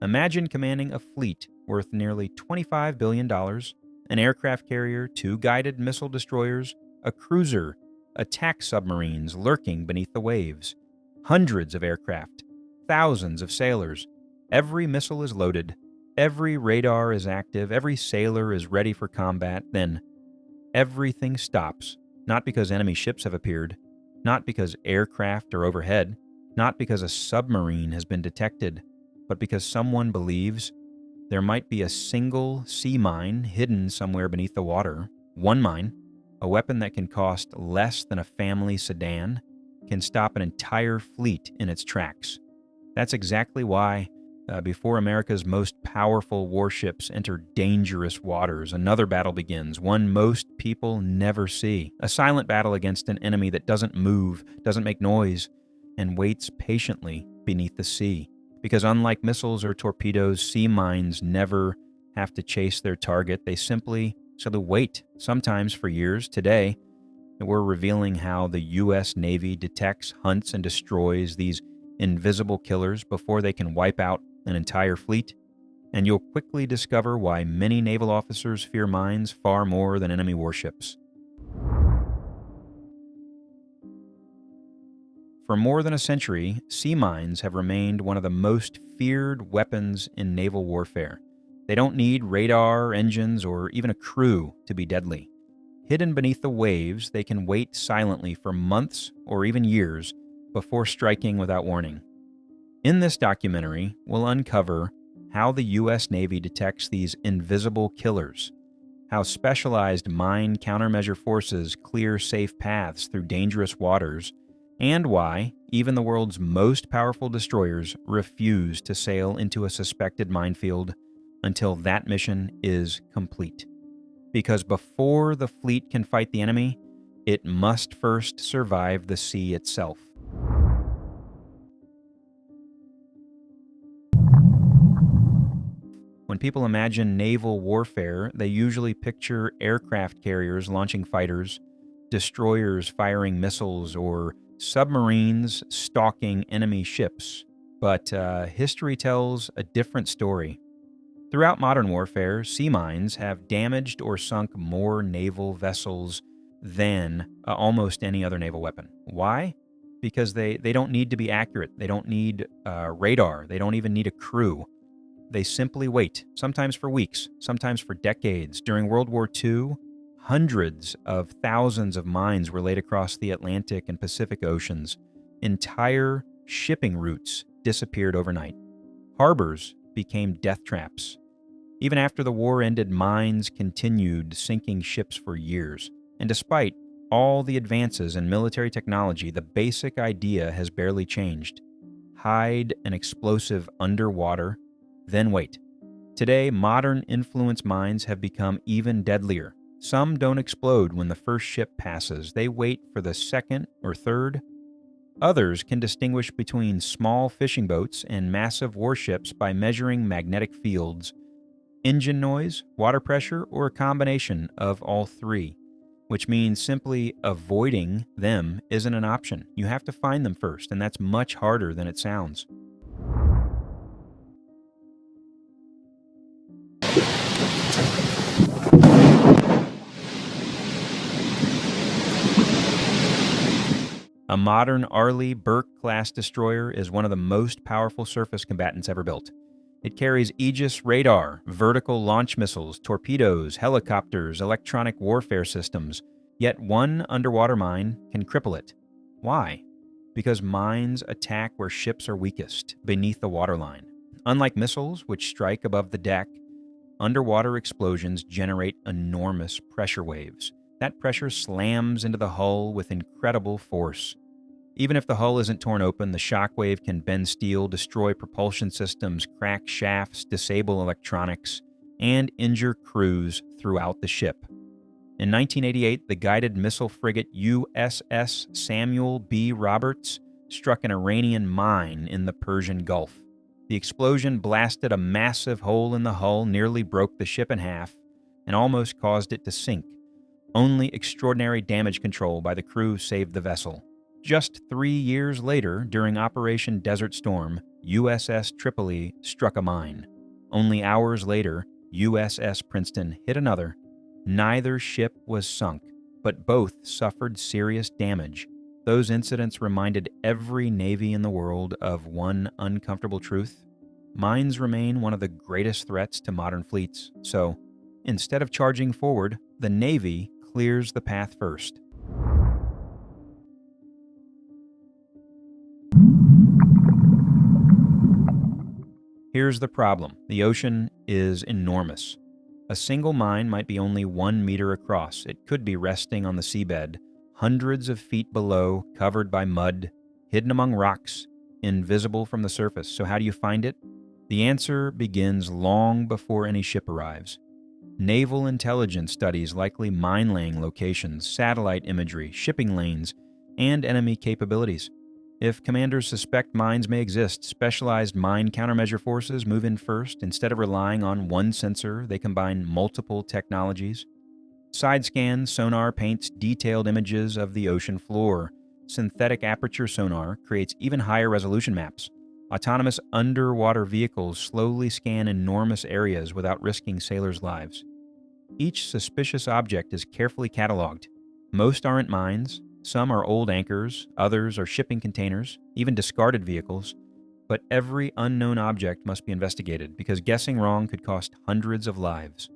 Imagine commanding a fleet worth nearly $25 billion, an aircraft carrier, 2 guided missile destroyers, a cruiser, attack submarines lurking beneath the waves, hundreds of aircraft, thousands of sailors. Every missile is loaded, every radar is active, every sailor is ready for combat. Then everything stops, not because enemy ships have appeared, not because aircraft are overhead, not because a submarine has been detected, but because someone believes there might be a single sea mine hidden somewhere beneath the water. One mine, a weapon that can cost less than a family sedan, can stop an entire fleet in its tracks. That's exactly why, before America's most powerful warships enter dangerous waters, another battle begins, one most people never see. A silent battle against an enemy that doesn't move, doesn't make noise, and waits patiently beneath the sea. Because unlike missiles or torpedoes, sea mines never have to chase their target. They simply wait, sometimes for years. Today, we're revealing how the U.S. Navy detects, hunts, and destroys these invisible killers before they can wipe out an entire fleet. And you'll quickly discover why many naval officers fear mines far more than enemy warships. For more than a century, sea mines have remained one of the most feared weapons in naval warfare. They don't need radar, engines, or even a crew to be deadly. Hidden beneath the waves, they can wait silently for months or even years before striking without warning. In this documentary, we'll uncover how the U.S. Navy detects these invisible killers, how specialized mine countermeasure forces clear safe paths through dangerous waters, and why even the world's most powerful destroyers refuse to sail into a suspected minefield until that mission is complete. Because before the fleet can fight the enemy, it must first survive the sea itself. When people imagine naval warfare, they usually picture aircraft carriers launching fighters, destroyers firing missiles, or submarines stalking enemy ships. But history tells a different story. Throughout modern warfare, sea mines have damaged or sunk more naval vessels than almost any other naval weapon. Why? Because they don't need to be accurate. They don't need radar. They don't even need a crew. They simply wait, sometimes for weeks, sometimes for decades. During World War II, hundreds of thousands of mines were laid across the Atlantic and Pacific Oceans. Entire shipping routes disappeared overnight. Harbors became death traps. Even after the war ended, mines continued sinking ships for years. And despite all the advances in military technology, the basic idea has barely changed. Hide an explosive underwater, then wait. Today, modern influence mines have become even deadlier. Some don't explode when the first ship passes. They wait for the second or third. Others can distinguish between small fishing boats and massive warships by measuring magnetic fields, engine noise, water pressure, or a combination of all three, which means simply avoiding them isn't an option. You have to find them first, and that's much harder than it sounds. A modern Arleigh Burke-class destroyer is one of the most powerful surface combatants ever built. It carries Aegis radar, vertical launch missiles, torpedoes, helicopters, electronic warfare systems. Yet one underwater mine can cripple it. Why? Because mines attack where ships are weakest, beneath the waterline. Unlike missiles, which strike above the deck, underwater explosions generate enormous pressure waves. That pressure slams into the hull with incredible force. Even if the hull isn't torn open, the shockwave can bend steel, destroy propulsion systems, crack shafts, disable electronics, and injure crews throughout the ship. In 1988, the guided missile frigate USS Samuel B. Roberts struck an Iranian mine in the Persian Gulf. The explosion blasted a massive hole in the hull, nearly broke the ship in half, and almost caused it to sink. Only extraordinary damage control by the crew saved the vessel. Just 3 years later, during Operation Desert Storm, USS Tripoli struck a mine. Only hours later, USS Princeton hit another. Neither ship was sunk, but both suffered serious damage. Those incidents reminded every Navy in the world of one uncomfortable truth. Mines remain one of the greatest threats to modern fleets, so instead of charging forward, the Navy clears the path first. Here's the problem. The ocean is enormous. A single mine might be only 1 meter across. It could be resting on the seabed, hundreds of feet below, covered by mud, hidden among rocks, invisible from the surface. So how do you find it? The answer begins long before any ship arrives. Naval intelligence studies likely mine-laying locations, satellite imagery, shipping lanes, and enemy capabilities. If commanders suspect mines may exist, specialized mine countermeasure forces move in first. Instead of relying on one sensor, they combine multiple technologies. Side scan sonar paints detailed images of the ocean floor. Synthetic aperture sonar creates even higher resolution maps. Autonomous underwater vehicles slowly scan enormous areas without risking sailors' lives. Each suspicious object is carefully cataloged. Most aren't mines. Some are old anchors, others are shipping containers, even discarded vehicles. But every unknown object must be investigated because guessing wrong could cost hundreds of lives.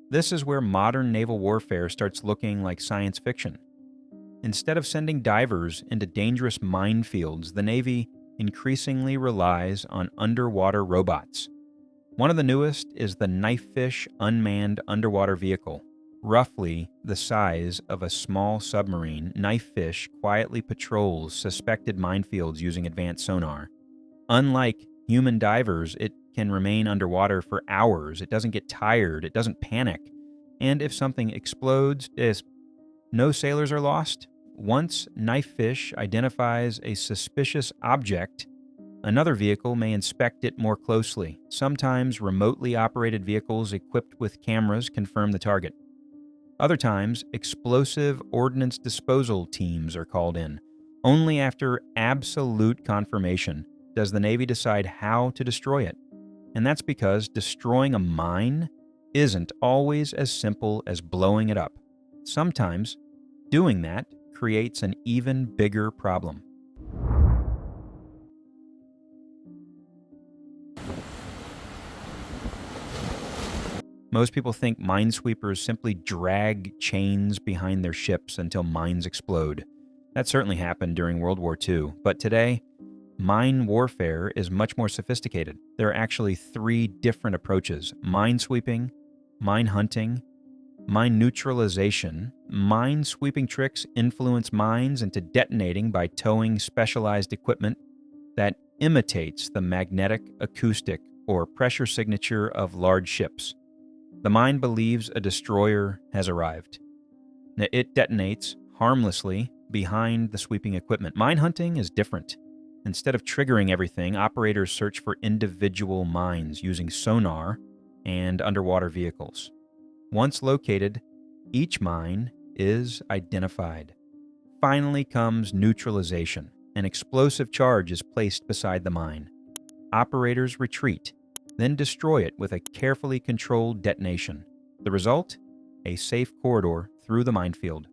This is where modern naval warfare starts looking like science fiction. Instead of sending divers into dangerous minefields, the Navy increasingly relies on underwater robots. One of the newest is the Knifefish unmanned underwater vehicle. Roughly the size of a small submarine, Knifefish quietly patrols suspected minefields using advanced sonar. Unlike human divers, it can remain underwater for hours. It doesn't get tired. It doesn't panic. And if something explodes, no sailors are lost. Once Knifefish identifies a suspicious object, another vehicle may inspect it more closely. Sometimes remotely operated vehicles equipped with cameras confirm the target. Other times, explosive ordnance disposal teams are called in. Only after absolute confirmation does the Navy decide how to destroy it. And that's because destroying a mine isn't always as simple as blowing it up. Sometimes, doing that creates an even bigger problem. Most people think minesweepers simply drag chains behind their ships until mines explode. That certainly happened during World War II, but today, mine warfare is much more sophisticated. There are actually 3 different approaches: minesweeping, mine hunting, mine neutralization. Mine-sweeping tricks influence mines into detonating by towing specialized equipment that imitates the magnetic, acoustic, or pressure signature of large ships. The mine believes a destroyer has arrived. It detonates harmlessly behind the sweeping equipment. Mine hunting is different. Instead of triggering everything, operators search for individual mines using sonar and underwater vehicles. Once located, each mine is identified. Finally comes neutralization. An explosive charge is placed beside the mine. Operators retreat, then destroy it with a carefully controlled detonation. The result? A safe corridor through the minefield.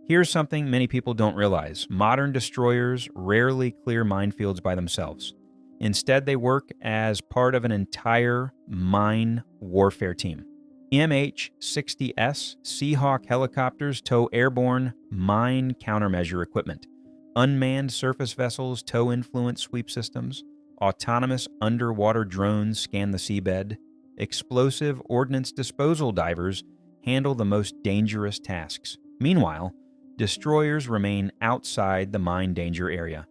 Here's something many people don't realize. Modern destroyers rarely clear minefields by themselves. Instead, they work as part of an entire mine warfare team. MH-60S Seahawk helicopters tow airborne mine countermeasure equipment. Unmanned surface vessels tow influence sweep systems. Autonomous underwater drones scan the seabed. Explosive ordnance disposal divers handle the most dangerous tasks. Meanwhile, destroyers remain outside the mine danger area,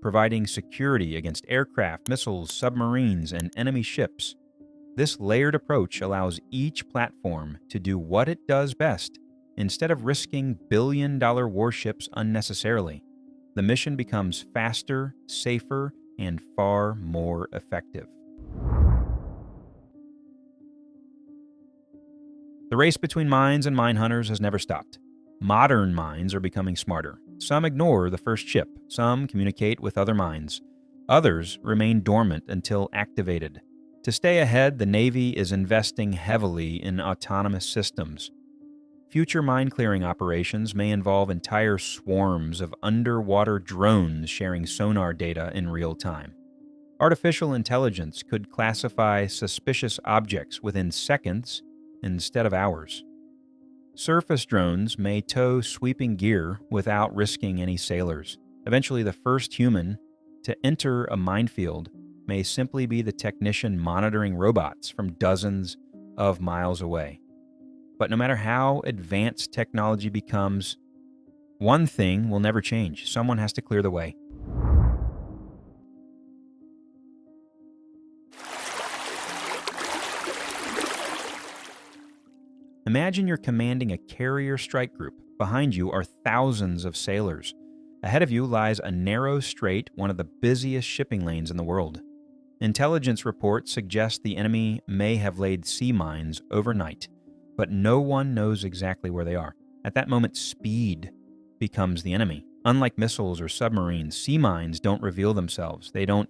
providing security against aircraft, missiles, submarines, and enemy ships. This layered approach allows each platform to do what it does best. Instead of risking billion-dollar warships unnecessarily, the mission becomes faster, safer, and far more effective. The race between mines and mine hunters has never stopped. Modern mines are becoming smarter. Some ignore the first ship, some communicate with other mines. Others remain dormant until activated. To stay ahead, the Navy is investing heavily in autonomous systems. Future mine clearing operations may involve entire swarms of underwater drones sharing sonar data in real time. Artificial intelligence could classify suspicious objects within seconds instead of hours. Surface drones may tow sweeping gear without risking any sailors. Eventually, the first human to enter a minefield may simply be the technician monitoring robots from dozens of miles away. But no matter how advanced technology becomes, one thing will never change. Someone has to clear the way. Imagine you're commanding a carrier strike group. Behind you are thousands of sailors. Ahead of you lies a narrow strait, one of the busiest shipping lanes in the world. Intelligence reports suggest the enemy may have laid sea mines overnight, but no one knows exactly where they are. At that moment, speed becomes the enemy. Unlike missiles or submarines, sea mines don't reveal themselves. They don't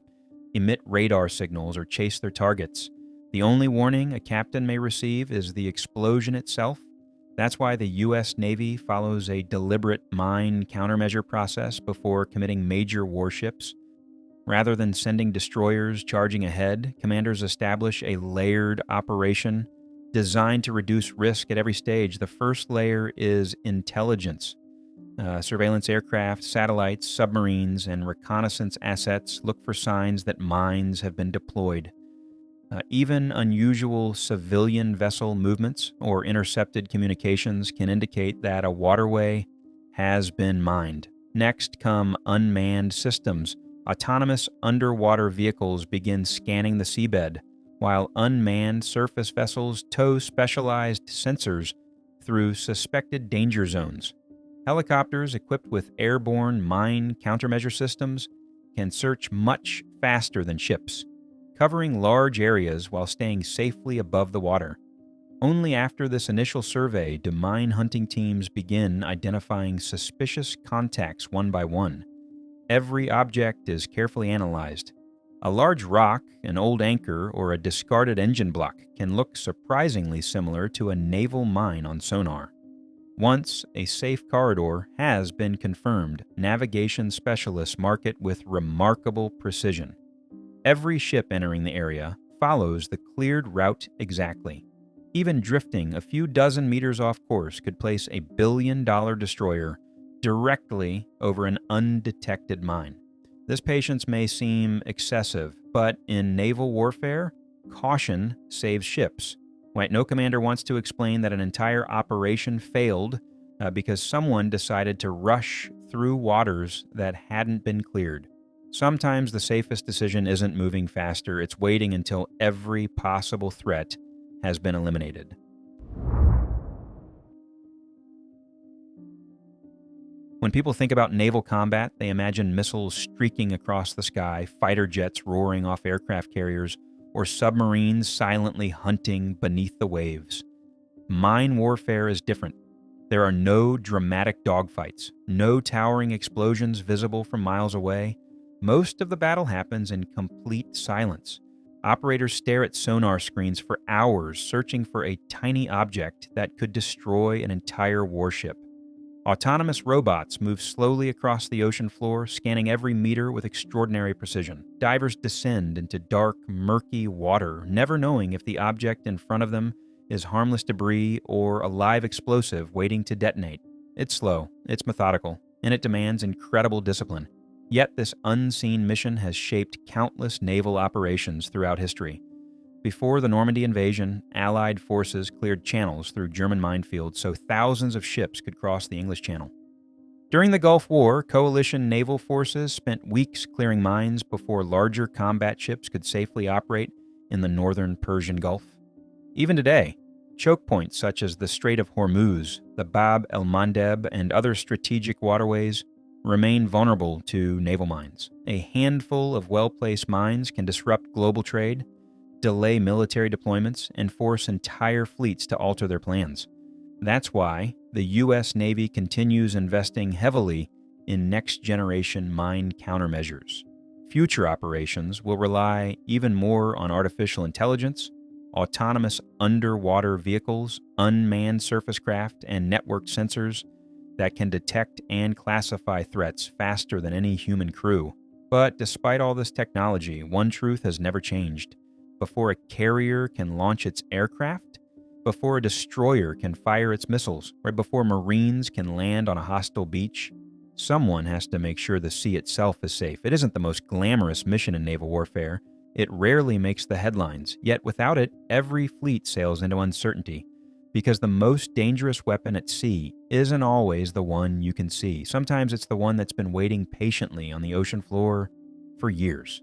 emit radar signals or chase their targets. The only warning a captain may receive is the explosion itself. That's why the U.S. Navy follows a deliberate mine countermeasure process before committing major warships. Rather than sending destroyers charging ahead, commanders establish a layered operation designed to reduce risk at every stage. The first layer is intelligence. Surveillance aircraft, satellites, submarines, and reconnaissance assets look for signs that mines have been deployed. Even unusual civilian vessel movements or intercepted communications can indicate that a waterway has been mined. Next come unmanned systems. Autonomous underwater vehicles begin scanning the seabed, while unmanned surface vessels tow specialized sensors through suspected danger zones. Helicopters equipped with airborne mine countermeasure systems can search much faster than ships, covering large areas while staying safely above the water. Only after this initial survey do mine hunting teams begin identifying suspicious contacts one by one. Every object is carefully analyzed. A large rock, an old anchor, or a discarded engine block can look surprisingly similar to a naval mine on sonar. Once a safe corridor has been confirmed, navigation specialists mark it with remarkable precision. Every ship entering the area follows the cleared route exactly. Even drifting a few dozen meters off course could place a billion-dollar destroyer directly over an undetected mine. This patience may seem excessive, but in naval warfare, caution saves ships. Right? No commander wants to explain that an entire operation failed because someone decided to rush through waters that hadn't been cleared. Sometimes the safest decision isn't moving faster, it's waiting until every possible threat has been eliminated. When people think about naval combat, they imagine missiles streaking across the sky, fighter jets roaring off aircraft carriers, or submarines silently hunting beneath the waves. Mine warfare is different. There are no dramatic dogfights, no towering explosions visible from miles away. Most of the battle happens in complete silence. Operators stare at sonar screens for hours, searching for a tiny object that could destroy an entire warship. Autonomous robots move slowly across the ocean floor, scanning every meter with extraordinary precision. Divers descend into dark, murky water, never knowing if the object in front of them is harmless debris or a live explosive waiting to detonate. It's slow, it's methodical, and it demands incredible discipline. Yet this unseen mission has shaped countless naval operations throughout history. Before the Normandy invasion, Allied forces cleared channels through German minefields so thousands of ships could cross the English Channel. During the Gulf War, coalition naval forces spent weeks clearing mines before larger combat ships could safely operate in the northern Persian Gulf. Even today, choke points such as the Strait of Hormuz, the Bab el-Mandeb, and other strategic waterways remain vulnerable to naval mines. A handful of well-placed mines can disrupt global trade, delay military deployments, and force entire fleets to alter their plans. That's why the U.S. Navy continues investing heavily in next-generation mine countermeasures. Future operations will rely even more on artificial intelligence, autonomous underwater vehicles, unmanned surface craft, and networked sensors that can detect and classify threats faster than any human crew. But despite all this technology, one truth has never changed. Before a carrier can launch its aircraft, before a destroyer can fire its missiles, right before Marines can land on a hostile beach, someone has to make sure the sea itself is safe. It isn't the most glamorous mission in naval warfare. It rarely makes the headlines, yet without it, every fleet sails into uncertainty. Because the most dangerous weapon at sea isn't always the one you can see. Sometimes it's the one that's been waiting patiently on the ocean floor for years.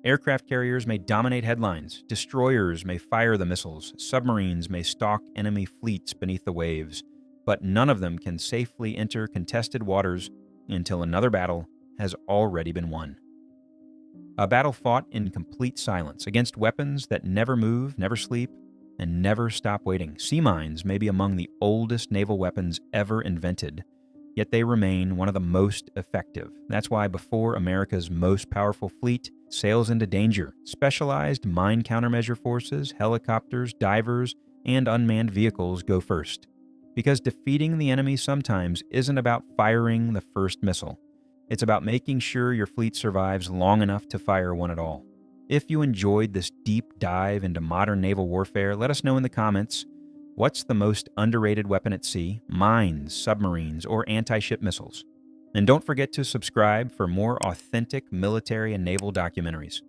Aircraft carriers may dominate headlines, destroyers may fire the missiles, submarines may stalk enemy fleets beneath the waves, but none of them can safely enter contested waters until another battle has already been won. A battle fought in complete silence against weapons that never move, never sleep, and never stop waiting. Sea mines may be among the oldest naval weapons ever invented, yet they remain one of the most effective. That's why before America's most powerful fleet sails into danger, specialized mine countermeasure forces, helicopters, divers, and unmanned vehicles go first. Because defeating the enemy sometimes isn't about firing the first missile. It's about making sure your fleet survives long enough to fire one at all. If you enjoyed this deep dive into modern naval warfare, let us know in the comments, what's the most underrated weapon at sea? Mines, submarines, or anti-ship missiles? And don't forget to subscribe for more authentic military and naval documentaries.